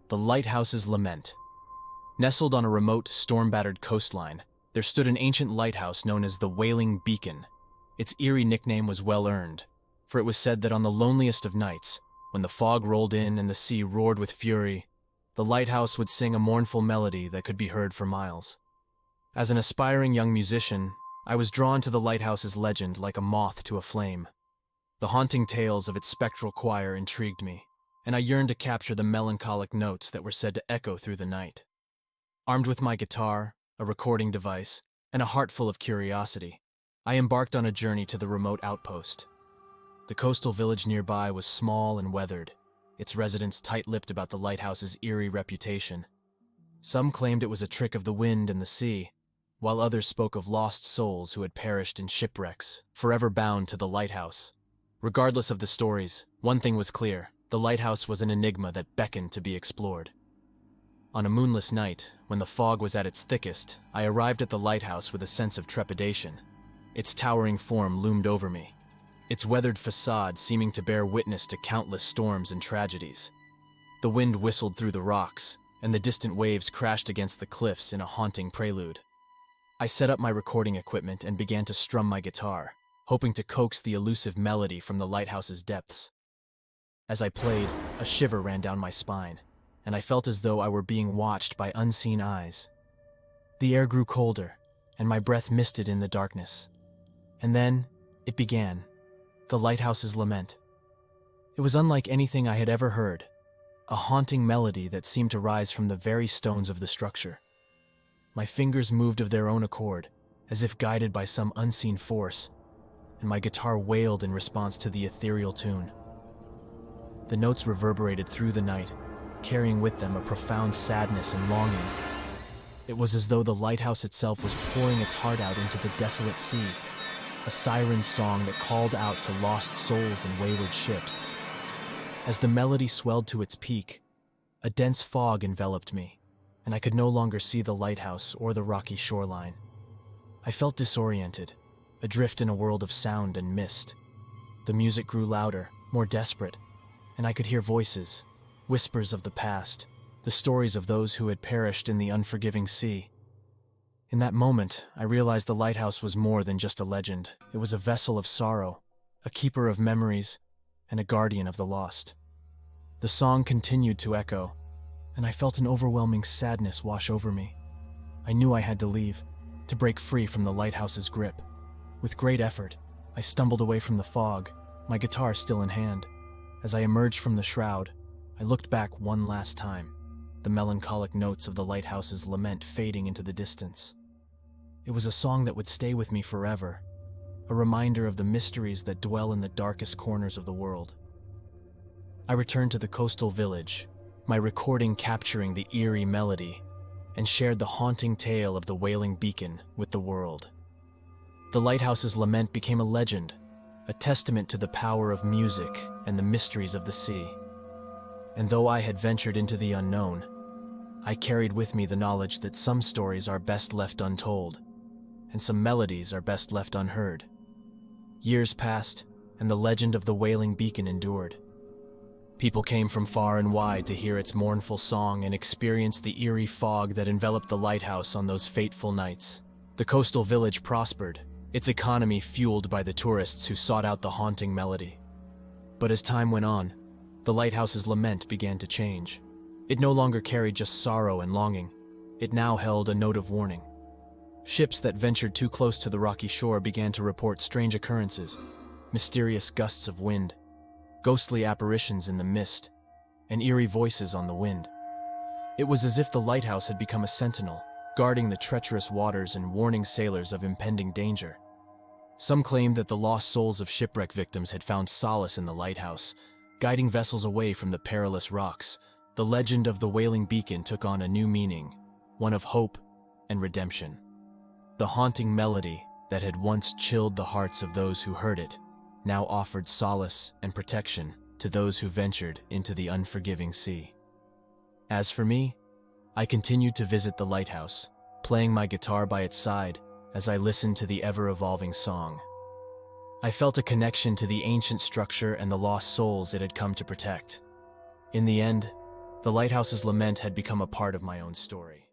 The Lighthouse's Lament. Nestled on a remote, storm-battered coastline, there stood an ancient lighthouse known as the Wailing Beacon. Its eerie nickname was well-earned, for it was said that on the loneliest of nights, when the fog rolled in and the sea roared with fury, the lighthouse would sing a mournful melody that could be heard for miles. As an aspiring young musician, I was drawn to the lighthouse's legend like a moth to a flame. The haunting tales of its spectral choir intrigued me, and I yearned to capture the melancholic notes that were said to echo through the night. Armed with my guitar, a recording device, and a heart full of curiosity, I embarked on a journey to the remote outpost. The coastal village nearby was small and weathered, its residents tight-lipped about the lighthouse's eerie reputation. Some claimed it was a trick of the wind and the sea, while others spoke of lost souls who had perished in shipwrecks, forever bound to the lighthouse. Regardless of the stories, one thing was clear: the lighthouse was an enigma that beckoned to be explored. On a moonless night, when the fog was at its thickest, I arrived at the lighthouse with a sense of trepidation. Its towering form loomed over me, its weathered facade seeming to bear witness to countless storms and tragedies. The wind whistled through the rocks, and the distant waves crashed against the cliffs in a haunting prelude. I set up my recording equipment and began to strum my guitar, hoping to coax the elusive melody from the lighthouse's depths. As I played, a shiver ran down my spine, and I felt as though I were being watched by unseen eyes. The air grew colder, and my breath misted in the darkness. And then, it began. The Lighthouse's Lament. It was unlike anything I had ever heard, a haunting melody that seemed to rise from the very stones of the structure. My fingers moved of their own accord, as if guided by some unseen force, and my guitar wailed in response to the ethereal tune. The notes reverberated through the night, carrying with them a profound sadness and longing. It was as though the lighthouse itself was pouring its heart out into the desolate sea, a siren song that called out to lost souls and wayward ships. As the melody swelled to its peak, a dense fog enveloped me, and I could no longer see the lighthouse or the rocky shoreline. I felt disoriented, adrift in a world of sound and mist. The music grew louder, more desperate, and I could hear voices, whispers of the past, the stories of those who had perished in the unforgiving sea. In that moment, I realized the lighthouse was more than just a legend. It was a vessel of sorrow, a keeper of memories, and a guardian of the lost. The song continued to echo, and I felt an overwhelming sadness wash over me. I knew I had to leave, to break free from the lighthouse's grip. With great effort, I stumbled away from the fog, my guitar still in hand. As I emerged from the shroud, I looked back one last time, the melancholic notes of the lighthouse's lament fading into the distance. It was a song that would stay with me forever, a reminder of the mysteries that dwell in the darkest corners of the world. I returned to the coastal village, my recording capturing the eerie melody, and shared the haunting tale of the Wailing Beacon with the world. The lighthouse's lament became a legend, a testament to the power of music and the mysteries of the sea. And though I had ventured into the unknown, I carried with me the knowledge that some stories are best left untold, and some melodies are best left unheard. Years passed, and the legend of the Wailing Beacon endured. People came from far and wide to hear its mournful song and experience the eerie fog that enveloped the lighthouse on those fateful nights. The coastal village prospered, its economy fueled by the tourists who sought out the haunting melody. But as time went on, the lighthouse's lament began to change. It no longer carried just sorrow and longing. It now held a note of warning. Ships that ventured too close to the rocky shore began to report strange occurrences, mysterious gusts of wind, ghostly apparitions in the mist, and eerie voices on the wind. It was as if the lighthouse had become a sentinel, guarding the treacherous waters and warning sailors of impending danger. Some claimed that the lost souls of shipwreck victims had found solace in the lighthouse, guiding vessels away from the perilous rocks. The legend of the Wailing Beacon took on a new meaning, one of hope and redemption. The haunting melody that had once chilled the hearts of those who heard it now offered solace and protection to those who ventured into the unforgiving sea. As for me, I continued to visit the lighthouse, playing my guitar by its side as I listened to the ever-evolving song. I felt a connection to the ancient structure and the lost souls it had come to protect. In the end, The lighthouse's lament had become a part of my own story.